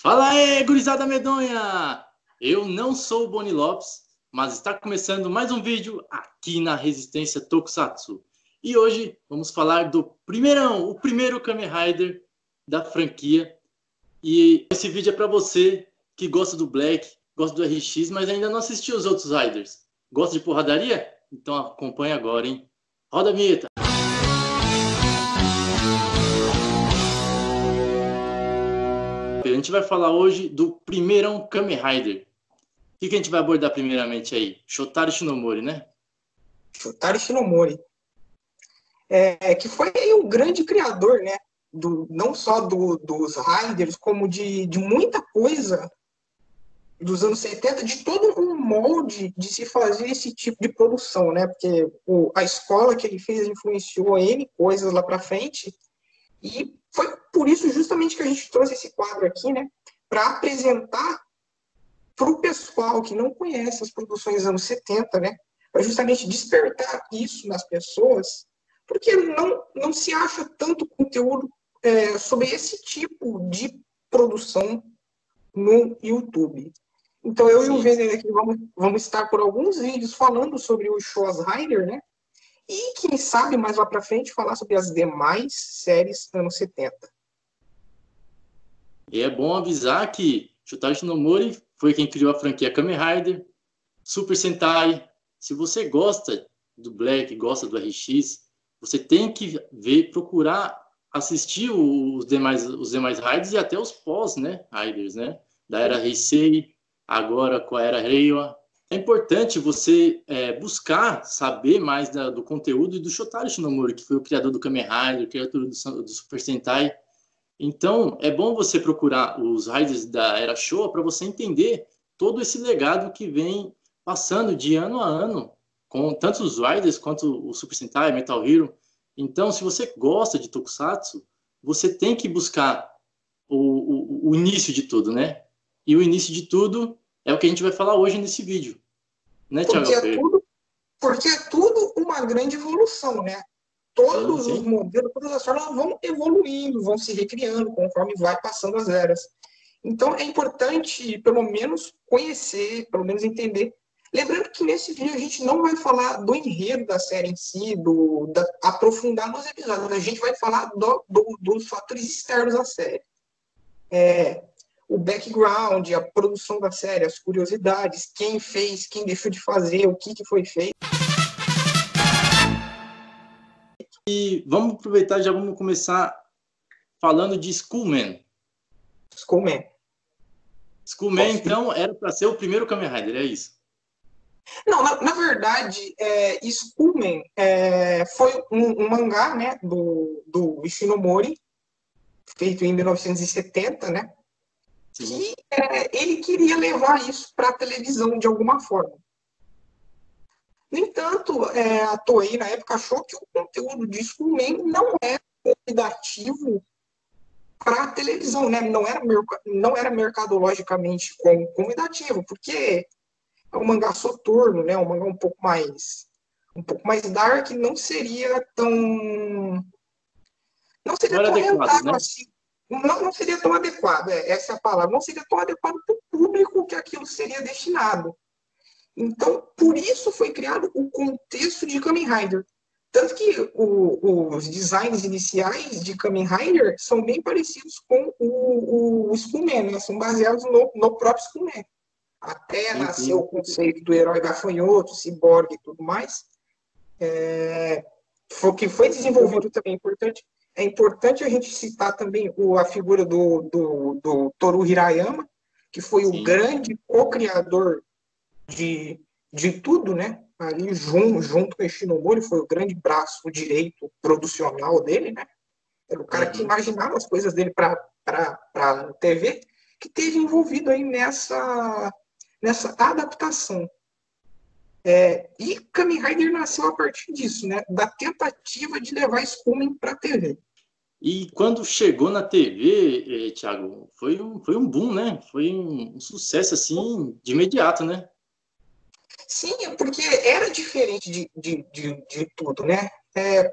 Fala aí, gurizada medonha! Eu não sou o Boni Lopes, mas está começando mais um vídeo aqui na Resistência Tokusatsu. E hoje vamos falar do primeirão, o primeiro Kamen Rider da franquia. E esse vídeo é para você que gosta do Black, gosta do RX, mas ainda não assistiu os outros Riders. Gosta de porradaria? Então acompanha agora, hein? Roda a vinheta! A gente vai falar hoje do primeirão Kamen Rider. O que a gente vai abordar primeiramente aí? Shotaro Shinomori, né? Shotaro Shinomori. Que foi o grande criador, né? Não só dos Riders, como de muita coisa dos anos 70, de todo um molde de se fazer esse tipo de produção, né? Porque a escola que ele fez influenciou N coisas lá para frente. E foi por isso justamente que a gente trouxe esse quadro aqui, né? Para apresentar para o pessoal que não conhece as produções dos anos 70, né? Para justamente despertar isso nas pessoas, porque não se acha tanto conteúdo sobre esse tipo de produção no YouTube. Então, eu e o Vender aqui vamos estar por alguns vídeos falando sobre o Shows Rider, né? E, quem sabe, mais lá para frente, falar sobre as demais séries anos 70. E é bom avisar que Shotaro Shinomori foi quem criou a franquia Kamen Rider, Super Sentai. Se você gosta do Black, gosta do RX, você tem que ver, procurar assistir os demais Riders e até os pós, né, Riders, né? Da era Heisei, agora com a era Reiwa. É importante você buscar saber mais do conteúdo do Shotaro Shinomori, que foi o criador do Kamen Rider, o criador do Super Sentai. Então, é bom você procurar os Riders da Era Showa para você entender todo esse legado que vem passando de ano a ano, com tanto os Riders quanto o Super Sentai, Metal Hero. Então, se você gosta de Tokusatsu, você tem que buscar o início de tudo, né? E o início de tudo é o que a gente vai falar hoje nesse vídeo. Né, Thiago? Porque é tudo uma grande evolução, né? Todos os modelos, todas as formas vão evoluindo, vão se recriando conforme vai passando as eras. Então, é importante, pelo menos, conhecer, pelo menos entender. Lembrando que nesse vídeo a gente não vai falar do enredo da série em si, aprofundar nos episódios. A gente vai falar dos fatores externos à série. O background, a produção da série, as curiosidades, quem fez, quem deixou de fazer, o que foi feito. E vamos aproveitar, já vamos começar falando de Skullman. Skullman, então, era para ser o primeiro Kamen Rider, é isso? Não, na verdade, Skullman foi um mangá, né, do Ishinomori, feito em 1970, né? Sim. E ele queria levar isso para a televisão de alguma forma. No entanto, a Toei, na época, achou que o conteúdo de Skullman não era convidativo para a televisão, né? Não era mercadologicamente convidativo, porque é um mangá soturno, né? Um mangá um pouco mais dark, não seria tão rentável, né? Assim. Não seria tão adequado, essa é a palavra. Não seria tão adequado para o público que aquilo seria destinado. Então, por isso foi criado o contexto de Kamen Rider. Tanto que os designs iniciais de Kamen Rider são bem parecidos com o Skullman, né? São baseados no próprio Skullman. Até nasceu o conceito do herói gafanhoto, ciborgue e tudo mais. Que foi desenvolvido também. É importante a gente citar também a figura do Toru Hirayama, que foi o grande co-criador de tudo, né? Ali junto com o Ishinomori, foi o grande braço direito producional dele, né? Era o cara que imaginava as coisas dele para a TV, que teve envolvido aí nessa adaptação. E Kamen Rider nasceu a partir disso, né? Da tentativa de levar Skullman para a TV. E quando chegou na TV, Thiago, foi um boom, né? Foi um sucesso, assim, de imediato, né? Sim, porque era diferente de tudo, né?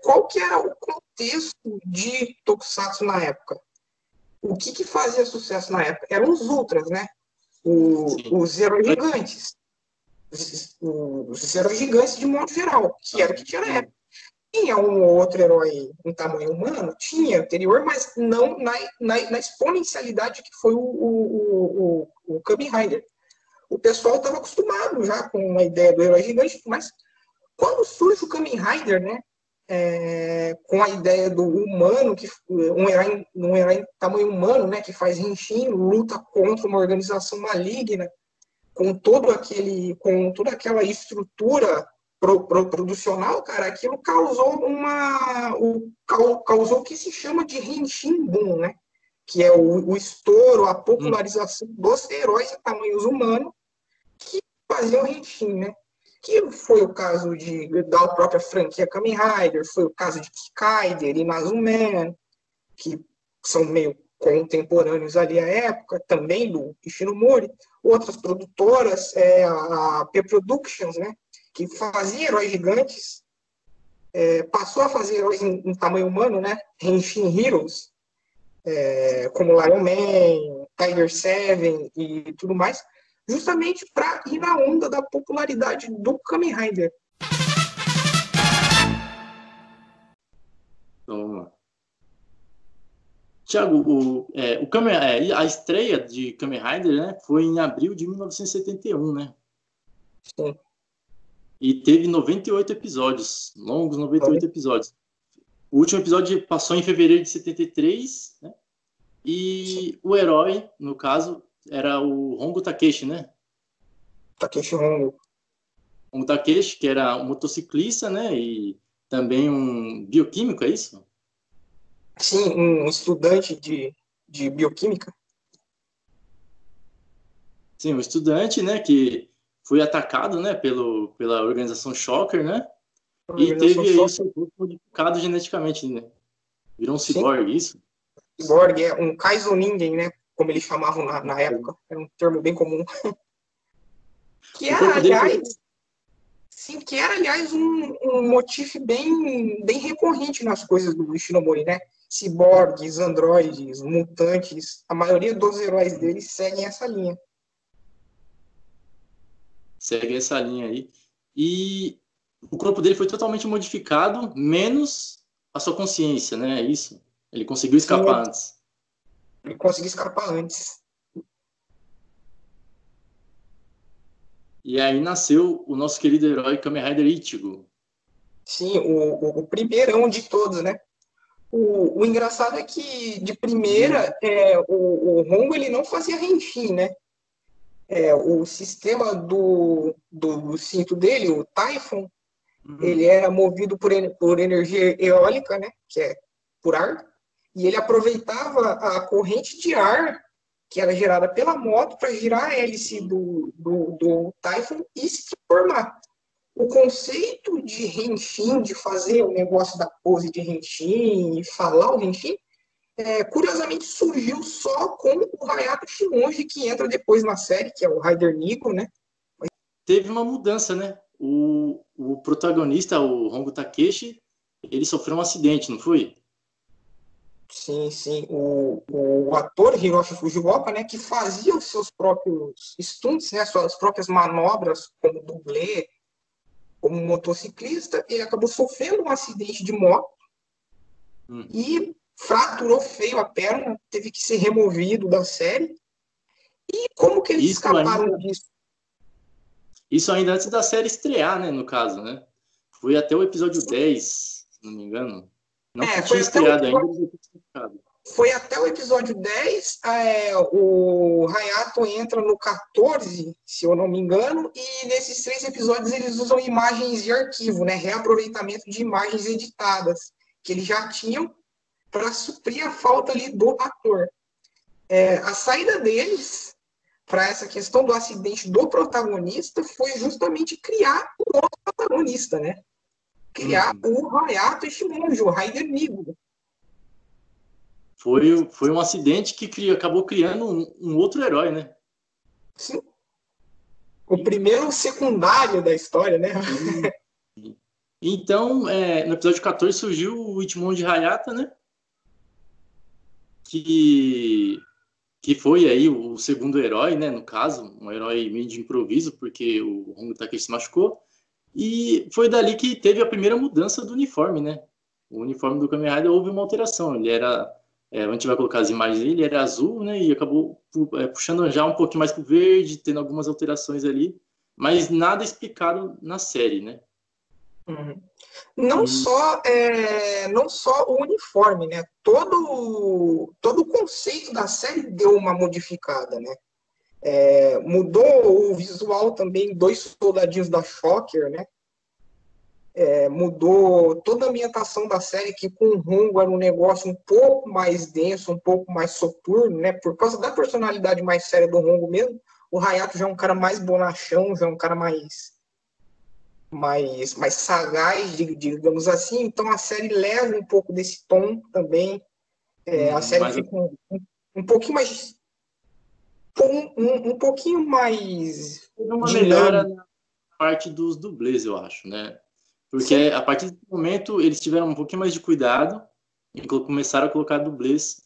Qual que era o contexto de Tokusatsu na época? o que fazia sucesso na época? Eram os Ultras, né? Sim. Os heróis gigantes. Os heróis gigantes de modo geral, que era o que tinha na época. Tinha um ou outro herói em tamanho humano, tinha anterior, mas não na exponencialidade que foi o Kamen Rider. O pessoal estava acostumado já com a ideia do herói gigante, mas quando surge o Kamen Rider, né, com a ideia do humano, um herói em tamanho humano, né, que faz Henshin, luta contra uma organização maligna, com toda aquela estrutura producional, cara, aquilo causou o que se chama de Henshin Boom, né? Que é o estouro, a popularização dos heróis em tamanhos humanos que faziam Henshin, né? Que foi o caso da própria franquia Kamen Rider, foi o caso de Kaider e Nazuman, que são meio contemporâneos ali à época, também do Ishinomori. Outras produtoras, a P-Productions, né, que fazia heróis gigantes, passou a fazer heróis em tamanho humano, né, Henshin Heroes, como Lion Man, Tiger Seven e tudo mais, justamente para ir na onda da popularidade do Kamen Rider. Então, vamos lá. Tiago, a estreia de Kamen Rider, né, foi em abril de 1971, né? Sim. E teve 98 episódios, longos 98 episódios. O último episódio passou em fevereiro de 73, né? E o herói, no caso, era o Hongo Takeshi, né? Takeshi Hongo. Hongo Takeshi, que era um motociclista, né? E também um bioquímico, é isso? Sim, um estudante de bioquímica. Sim, um estudante, né? Que foi atacado, né? Pela organização Shocker, né? E teve aí o seu corpo modificado geneticamente, né? Virou um ciborgue, isso? Ciborgue é um Kaizoningen, né? Como eles chamavam na época. Era um termo bem comum. Que era, aliás, um motivo bem recorrente nas coisas do Ishinomori, né? Ciborgues, androides, mutantes. A maioria dos heróis deles seguem essa linha. Segue essa linha aí. E o corpo dele foi totalmente modificado, menos a sua consciência, né? É isso. Ele conseguiu escapar antes. Ele conseguiu escapar antes. E aí nasceu o nosso querido herói Kamen Rider Ichigo. Sim, o primeirão de todos, né? O engraçado é que, de primeira, o Hongo ele não fazia Henshin, né? O sistema do cinto dele, o Typhon, ele era movido por energia eólica, né? Que é por ar. E ele aproveitava a corrente de ar que era gerada pela moto para girar a hélice do Typhon e se formar. O conceito de Henshin, de fazer o negócio da pose de Henshin e falar o Henshin, curiosamente surgiu só com o Hayato Shimonji, que entra depois na série, que é o Rider Nigo, né? Teve uma mudança, né? O protagonista, o Hongo Takeshi, ele sofreu um acidente, não foi? Sim, sim. O ator Hiroshi Fujiwara, né, que fazia os seus próprios stunts, né, suas próprias manobras como dublê, como motociclista, ele acabou sofrendo um acidente de moto e fraturou feio a perna, teve que ser removido da série. E como que eles escaparam disso? Isso ainda antes da série estrear, né, no caso, né? Foi até o episódio 10, se não me engano. Não tinha estreado ainda. Foi até o episódio 10, o Hayato entra no 14, se eu não me engano, e nesses 3 episódios eles usam imagens de arquivo, né? Reaproveitamento de imagens editadas, que eles já tinham para suprir a falta ali do ator. A saída deles para essa questão do acidente do protagonista foi justamente criar o outro protagonista, né? Criar o Hayato Shimonji, o Rider Nigo. Foi um acidente que acabou criando um outro herói, né? Sim. O primeiro secundário da história, né? Então, no episódio 14 surgiu o Ichimonji Hayata, né? que foi aí o segundo herói, né, no caso, um herói meio de improviso, porque o Hongo Takeshi se machucou, e foi dali que teve a primeira mudança do uniforme, né? O uniforme do Kamen Rider houve uma alteração, ele era, a gente vai colocar as imagens dele, ele era azul, né, e acabou puxando já um pouquinho mais pro verde, tendo algumas alterações ali, mas nada explicado na série, né? Uhum. Não só o uniforme, né? Todo o conceito da série deu uma modificada, né? Mudou o visual também, dois soldadinhos da Shocker, né? Mudou toda a ambientação da série, que com o Hongo era um negócio um pouco mais denso, um pouco mais soturno, né? Por causa da personalidade mais séria do Hongo mesmo. O Hayato já é um cara mais bonachão, já é um cara mais sagaz, digamos assim. Então a série leva um pouco desse tom também. A série fica um pouquinho mais um pouquinho mais uma melhora na parte dos dublês, eu acho, né? Porque a partir desse momento eles tiveram um pouquinho mais de cuidado e começaram a colocar dublês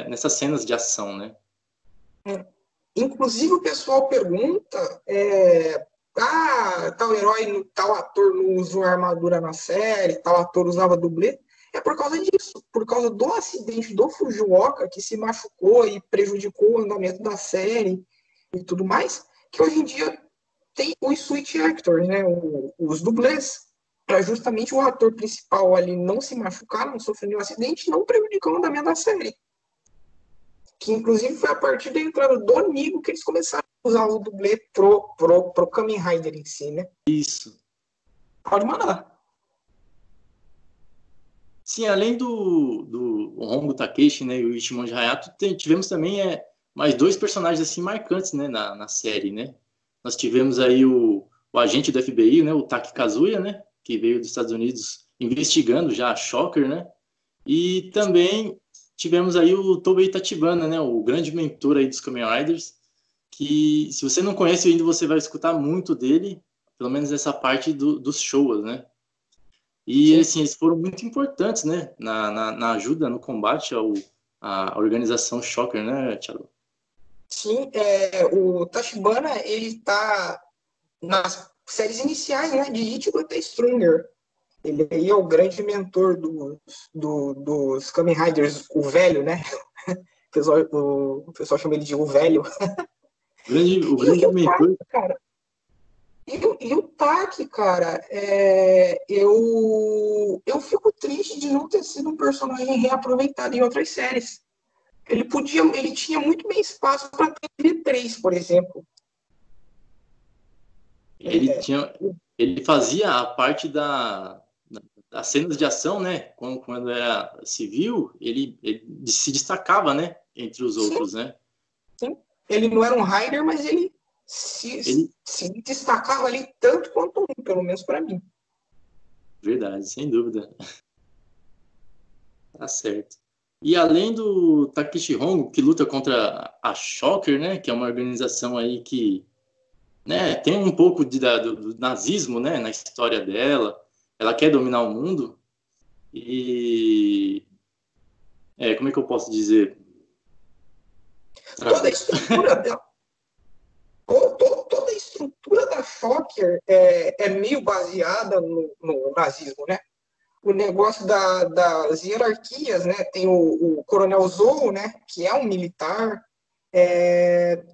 nessas cenas de ação, né? Inclusive o pessoal pergunta tal herói, tal ator não usou armadura na série, tal ator usava dublê. É por causa disso, por causa do acidente do Fujioka, que se machucou e prejudicou o andamento da série e tudo mais, que hoje em dia tem os switch actors, né, os dublês, para justamente o ator principal ali não se machucar, não sofrer nenhum acidente e não prejudicar o andamento da série. Que inclusive foi a partir da entrada do Nigo que eles começaram a usar o dublê pro Kamen Rider em si, né? Isso. Pode mandar. Sim, além do Hongo Takeshi, né, e o Ichimonji Hayato, tivemos também mais dois personagens assim marcantes, né, na série, né? Nós tivemos aí o agente do FBI, né, o Taki Kazuya, né, que veio dos Estados Unidos investigando já a Shocker, né? E também tivemos aí o Tobei Tachibana, né, o grande mentor aí dos Kamen Riders, que se você não conhece ainda, você vai escutar muito dele, pelo menos nessa parte dos shows, né? E assim, eles foram muito importantes, né, na ajuda, no combate à organização Shocker, né, Thiago? Sim, o Tachibana, ele tá nas séries iniciais, né, de Ichigo até Stronger. Ele aí é o grande mentor dos Kamen Riders, o velho, né? O pessoal chama ele de o velho. O grande mentor. Cara, e o Taki, cara, eu fico triste de não ter sido um personagem reaproveitado em outras séries. Ele tinha muito bem espaço para ter 3, por exemplo. Ele fazia a parte das cenas de ação, né? Quando era civil, ele se destacava, né? Entre os outros, né? Sim. Ele não era um Rider, mas ele se destacava ali tanto quanto um, pelo menos para mim. Verdade, sem dúvida. Tá certo. E além do Takeshi Hongo, que luta contra a Shocker, né? Que é uma organização aí que, né, tem um pouco do nazismo, né? Na história dela. Ela quer dominar o mundo. E... como é que eu posso dizer? Toda a estrutura dela... Toda a estrutura da Shocker é meio baseada no nazismo, né? O negócio das hierarquias, né? Tem o Coronel Zou, né? Que é um militar.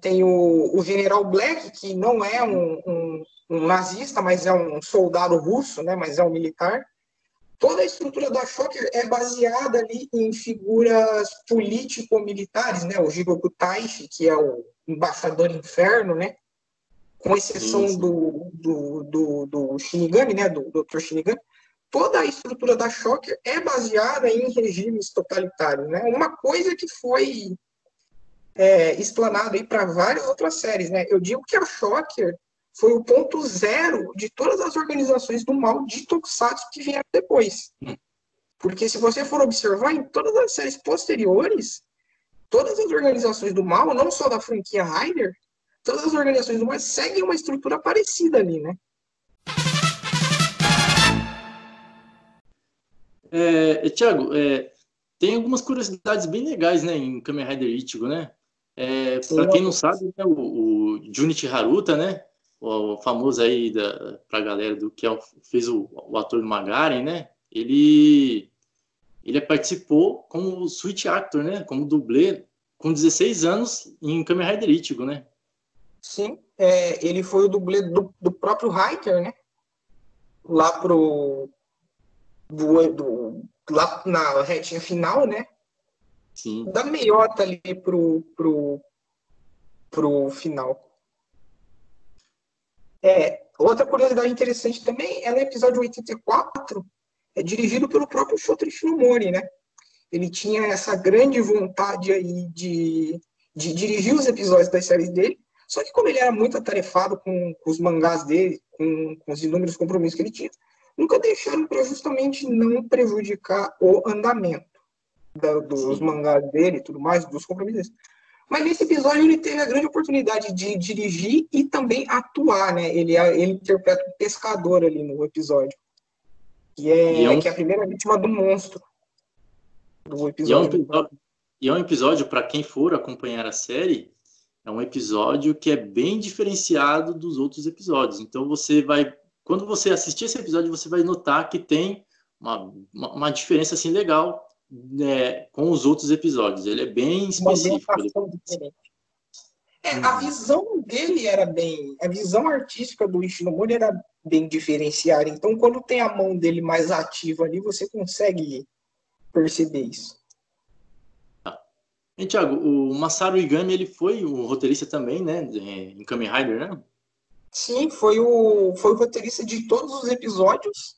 Tem o General Black, que não é um nazista, mas é um soldado russo, né? Mas é um militar. Toda a estrutura da Shocker é baseada ali em figuras político-militares, né? O Jigoku Taishi, que é o embaixador inferno, né? Com exceção do Shinigami, né? Do Dr. Shinigami. Toda a estrutura da Shocker é baseada em regimes totalitários, né? Uma coisa que foi explanado aí para várias outras séries, né? Eu digo que a Shocker foi o ponto zero de todas as organizações do mal de Tokusatsu que vieram depois. Porque se você for observar, em todas as séries posteriores, todas as organizações do mal, não só da franquia Rider, todas as organizações do mal seguem uma estrutura parecida ali, né? Thiago, tem algumas curiosidades bem legais, né, em Kamen Rider Ichigo, né? Sim, Para quem não sabe, né, o Junichi Haruta, né, o famoso aí pra galera do que fez o ator do Magaren, né? Ele participou como switch actor, né, como dublê com 16 anos em Kamen Rider Ichigo, né? sim. Ele foi o dublê do próprio Hiker, né? Lá lá na retinha final, né? Sim. Da meiota ali pro final. Outra curiosidade interessante também é no episódio 84, é dirigido pelo próprio Shotaro Shinomori, né? Ele tinha essa grande vontade aí de dirigir os episódios das séries dele, só que como ele era muito atarefado com os mangás dele, com os inúmeros compromissos que ele tinha, nunca deixaram para justamente não prejudicar o andamento dos Sim. mangás dele e tudo mais, dos compromissos. Mas nesse episódio ele teve a grande oportunidade de dirigir e também atuar, né? Ele interpreta um pescador ali no episódio, que é a primeira vítima do monstro do E é um episódio. episódio, para quem for acompanhar a série, é um episódio que é bem diferenciado dos outros episódios. Então quando você assistir esse episódio, você vai notar que tem uma diferença assim legal, né, com os outros episódios. Ele é bem Uma específico. ambientação diferente. A visão dele era bem. A visão artística do Ishinomori era bem diferenciada. Então, quando tem a mão dele mais ativa ali, você consegue perceber isso. E, Thiago, o Masaru Igami, ele foi o roteirista também, né, em Kamen Rider, né? Sim, foi o roteirista de todos os episódios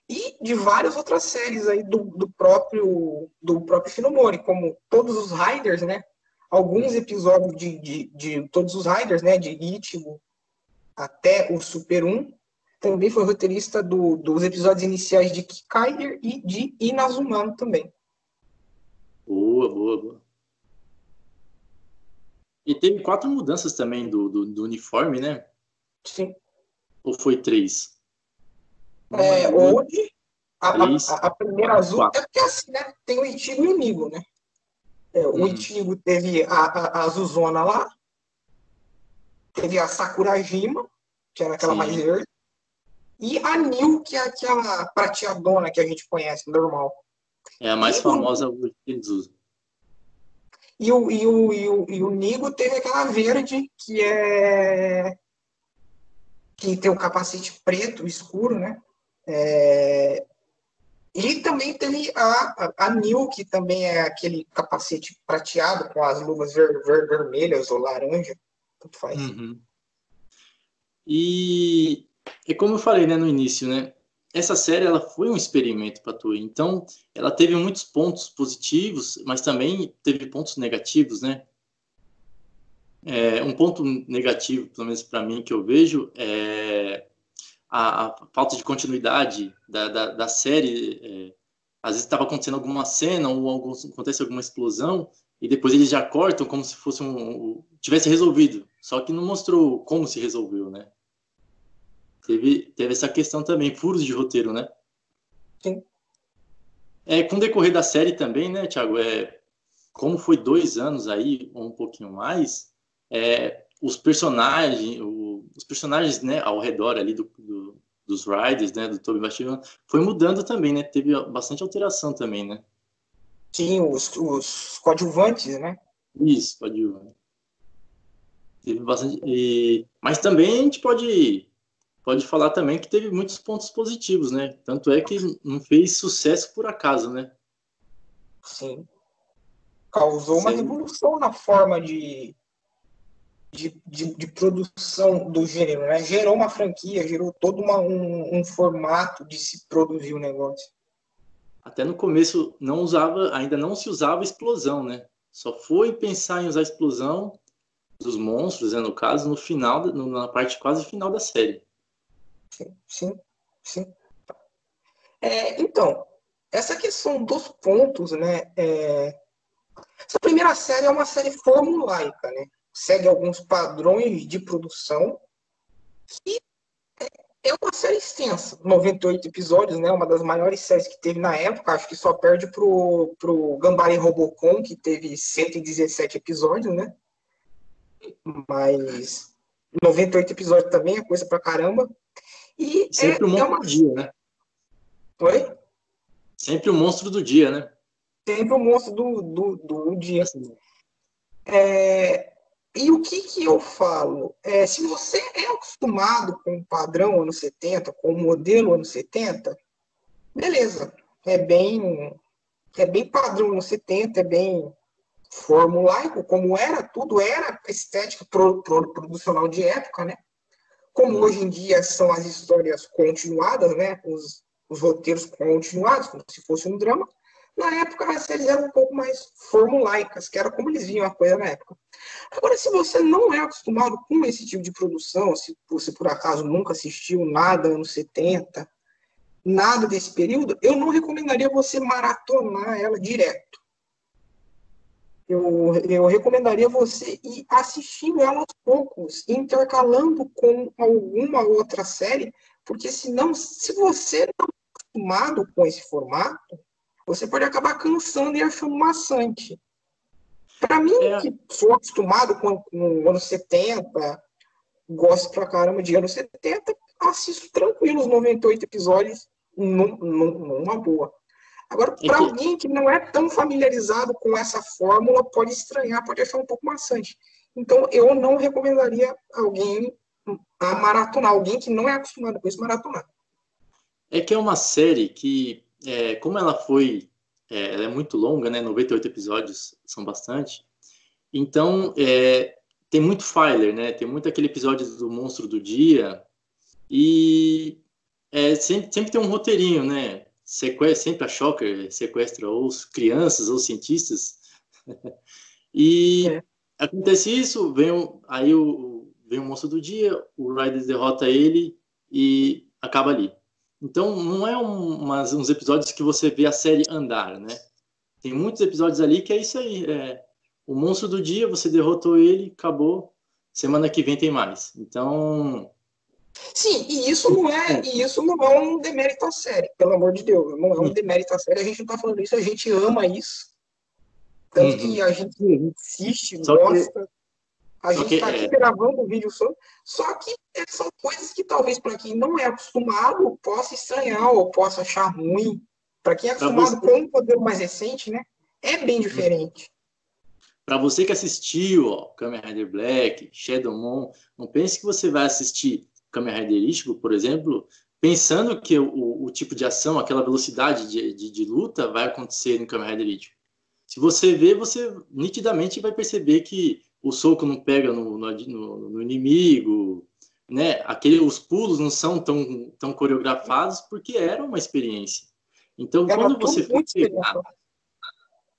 e de várias outras séries aí do próprio Shinomori, como todos os Riders, né? Alguns episódios de todos os Riders, né? De Ichigo até o Super 1. Também foi roteirista dos episódios iniciais de Kikaider e de Inazumano também. Boa, boa, boa. E teve 4 mudanças também do uniforme, né? Sim. Ou foi 3? Uma, duas, Hoje, três, a primeira azul, quatro. é porque assim, né? Tem o Ichigo e o Nigo, né? O Ichigo teve a Azuzona lá, teve a Sakurajima, que era aquela mais Sim, verde, e a Nil, que é aquela prateadona que a gente conhece, normal. é a mais E o, famosa que eles usam. e o Nigo teve aquela verde, que tem o capacete preto, escuro, né? E também teve a Nil, que também é aquele capacete prateado com as luvas vermelhas ou laranja, tanto faz. Uhum. E como eu falei, né, no início, né? Essa série ela foi um experimento para a Toei. Então, ela teve muitos pontos positivos, mas também teve pontos negativos, né? Um ponto negativo, pelo menos para mim, que eu vejo, é a falta de continuidade da série. Às vezes estava acontecendo alguma cena ou acontece alguma explosão e depois eles já cortam como se fosse tivesse resolvido. Só que não mostrou como se resolveu, né? Teve essa questão também, furos de roteiro, né? Sim. Com o decorrer da série também, né, Thiago? Como foi 2 anos aí, ou um pouquinho mais, os personagens, né, ao redor ali dos Riders, né, do Toby Bashir, foi mudando também, né? Teve bastante alteração também, né? Sim, os coadjuvantes, né? Isso, pode ir. Teve bastante. Mas também a gente pode falar também que teve muitos pontos positivos, né? Tanto é que não fez sucesso por acaso, né? Sim. Causou uma Sério. revolução na forma de produção do gênero, né? Gerou uma franquia, gerou todo um formato de se produzir o negócio. Até no começo ainda não se usava explosão, né? Só foi pensar em usar explosão dos monstros, né, no caso, no final, na parte quase final da série. Sim, sim. Então, essa questão dos pontos, né? Essa primeira série é uma série formulaica, né? Segue alguns padrões de produção que É uma série extensa, 98 episódios, né? Uma das maiores séries que teve na época. Acho que só perde pro Gambari Robocon, que teve 117 episódios, né? Mas 98 episódios também é coisa pra caramba. E Sempre o é monstro uma. do dia, né? Oi? Sempre o monstro do dia, né? Sempre o monstro do dia. Assim, E o que eu falo? Se você é acostumado com o padrão anos 70, com o modelo anos 70, beleza. É bem padrão anos 70, é bem formulaico, como era, tudo era estética producional de época, né? Como hoje em dia são as histórias continuadas, né? Os roteiros continuados, como se fosse um drama. Na época, as séries eram um pouco mais formulaicas, que era como eles viam a coisa na época. Agora, se você não é acostumado com esse tipo de produção, se você por acaso nunca assistiu nada anos 70, nada desse período, eu não recomendaria você maratonar ela direto. Eu recomendaria você ir assistindo ela aos poucos, intercalando com alguma outra série, porque senão, se você não é acostumado com esse formato, você pode acabar cansando e achando maçante. Para mim, é, que sou acostumado com anos 70, gosto pra caramba de anos 70, assisto tranquilo os 98 episódios numa boa. Agora, é para que alguém que não é tão familiarizado com essa fórmula, pode estranhar, pode achar um pouco maçante. Então, eu não recomendaria alguém a maratonar, alguém que não é acostumado com isso, maratonar. É que é uma série que, como ela foi, ela é muito longa, né? 98 episódios são bastante. Então, tem muito filler, né? Tem muito aquele episódio do Monstro do Dia e sempre tem um roteirinho, né? Sempre a Shocker sequestra ou crianças ou cientistas. E É. acontece isso, vem o Monstro do Dia, o Ryder derrota ele e acaba ali. Então, não é uns episódios que você vê a série andar, né? Tem muitos episódios ali que é isso aí. O monstro do dia, você derrotou ele, acabou. Semana que vem tem mais. Então. Sim, e isso não é um demérito à série, pelo amor de Deus. Não é um demérito à série, a gente não tá falando isso, a gente ama isso. Tanto que Uhum. a gente assiste, Só que, gosta. A só gente que está aqui gravando o vídeo sobre. Só que são coisas que talvez para quem não é acostumado possa estranhar ou possa achar ruim. Para quem é para acostumado com você, um modelo mais recente, né? É bem diferente. para você que assistiu, ó, Kamen Rider Black, Shadow Moon, não pense que você vai assistir Kamen Rider Ichigo, por exemplo, pensando que o tipo de ação, aquela velocidade de luta vai acontecer no Kamen Rider Ichigo. Se você ver, você nitidamente vai perceber que o soco não pega no inimigo, né? Os pulos não são tão coreografados porque era uma experiência. Então, Era quando tudo você for muito pegar, experiência.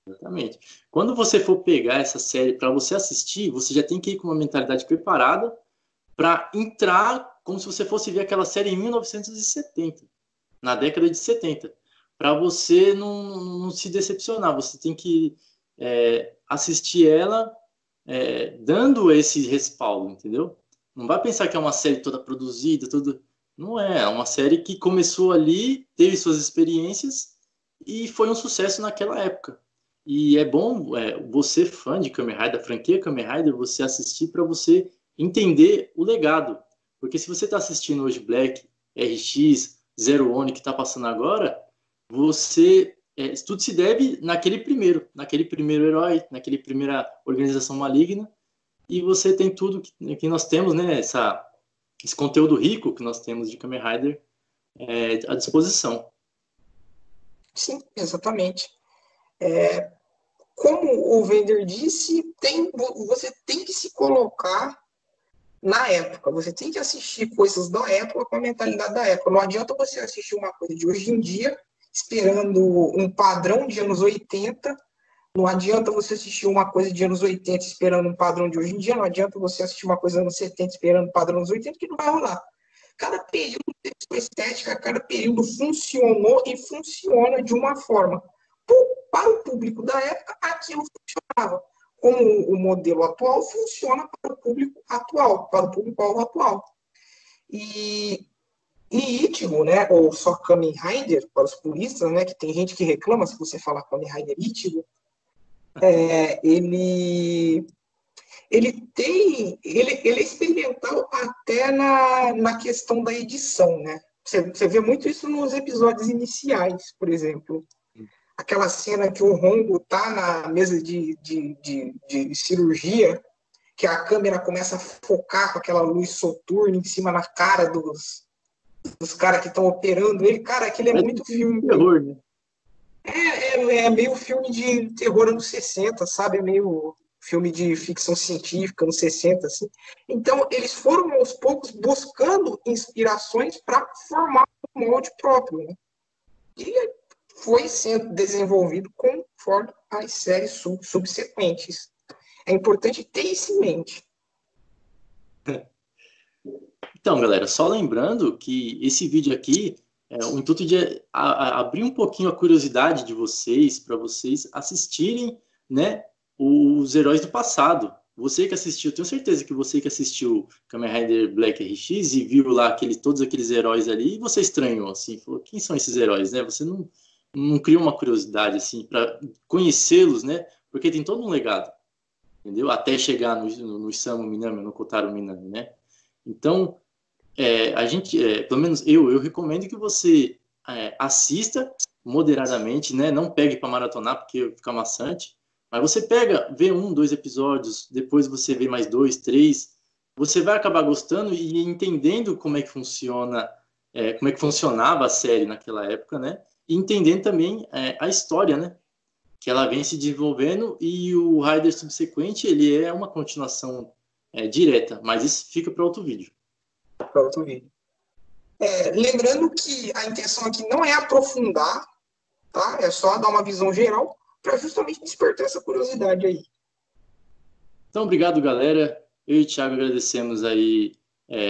exatamente, quando você for pegar essa série para você assistir, você já tem que ir com uma mentalidade preparada para entrar como se você fosse ver aquela série em 1970, na década de 70, para você não se decepcionar. Você tem que assistir ela dando esse respaldo, entendeu? Não vai pensar que é uma série toda produzida, toda. Não é uma série que começou ali, teve suas experiências e foi um sucesso naquela época. E é bom você, fã de Kamen Rider, da franquia Kamen Rider, você assistir para você entender o legado. Porque se você está assistindo hoje Black, RX, Zero One que está passando agora, tudo se deve naquele primeiro herói, naquele primeira organização maligna, e você tem tudo que nós temos, né? Esse conteúdo rico que nós temos de Kamen Rider à disposição. Sim, exatamente. Como o Vender disse, você tem que se colocar na época. Você tem que assistir coisas da época com a mentalidade da época. Não adianta você assistir uma coisa de hoje em dia esperando um padrão de anos 80. Não adianta você assistir uma coisa de anos 80 esperando um padrão de hoje em dia. Não adianta você assistir uma coisa dos anos 70 esperando um padrão dos 80, que não vai rolar. Cada período tem sua estética, cada período funcionou e funciona de uma forma. Para o público da época, aquilo funcionava. Como o modelo atual funciona para o público atual, para o público-alvo atual. E E Ichigo, né, ou só Kamen Rider, para os puristas, né, que tem gente que reclama se você falar Kamen Rider Ichigo, ele é experimental até na questão da edição, né? Você vê muito isso nos episódios iniciais, por exemplo. Aquela cena que o Hongo tá na mesa de cirurgia, que a câmera começa a focar com aquela luz soturna em cima na cara dos caras que estão operando ele. Cara, aquele é muito filme. Terror, né? É meio filme de terror anos 60, sabe? É meio filme de ficção científica anos 60, assim. Então, eles foram aos poucos buscando inspirações para formar um molde próprio, né? E foi sendo desenvolvido conforme as séries subsequentes. É importante ter isso em mente. Então, galera, só lembrando que esse vídeo aqui é o intuito de abrir um pouquinho a curiosidade de vocês, para vocês assistirem, né, os heróis do passado. Você que assistiu, tenho certeza que você que assistiu Kamen Rider Black RX e viu lá todos aqueles heróis ali, e você estranhou, assim, falou, quem são esses heróis, né? Você não criou uma curiosidade, assim, para conhecê-los, né? Porque tem todo um legado, entendeu? Até chegar no Isamu Minami, no Kotaro Minami, né? Então, pelo menos eu recomendo que você assista moderadamente, né? Não pegue para maratonar, porque fica maçante. Mas você vê 1, 2 episódios, depois você vê mais 2, 3. Você vai acabar gostando e entendendo como é que funciona, como é que funcionava a série naquela época, né? E entendendo também a história, né? Que ela vem se desenvolvendo e o Rider subsequente, ele é uma continuação direta, mas isso fica para outro vídeo. Para outro vídeo. Lembrando que a intenção aqui não é aprofundar, tá? É só dar uma visão geral para justamente despertar essa curiosidade aí. Então, obrigado, galera. Eu e o Thiago agradecemos aí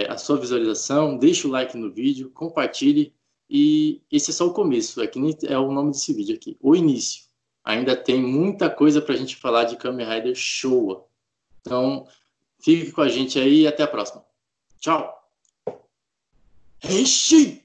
a sua visualização. Deixa o like no vídeo, compartilhe. E esse é só o começo, é o nome desse vídeo aqui, o início. Ainda tem muita coisa para a gente falar de Kamen Rider Showa. Então, fique com a gente aí e até a próxima. Tchau! Reishi!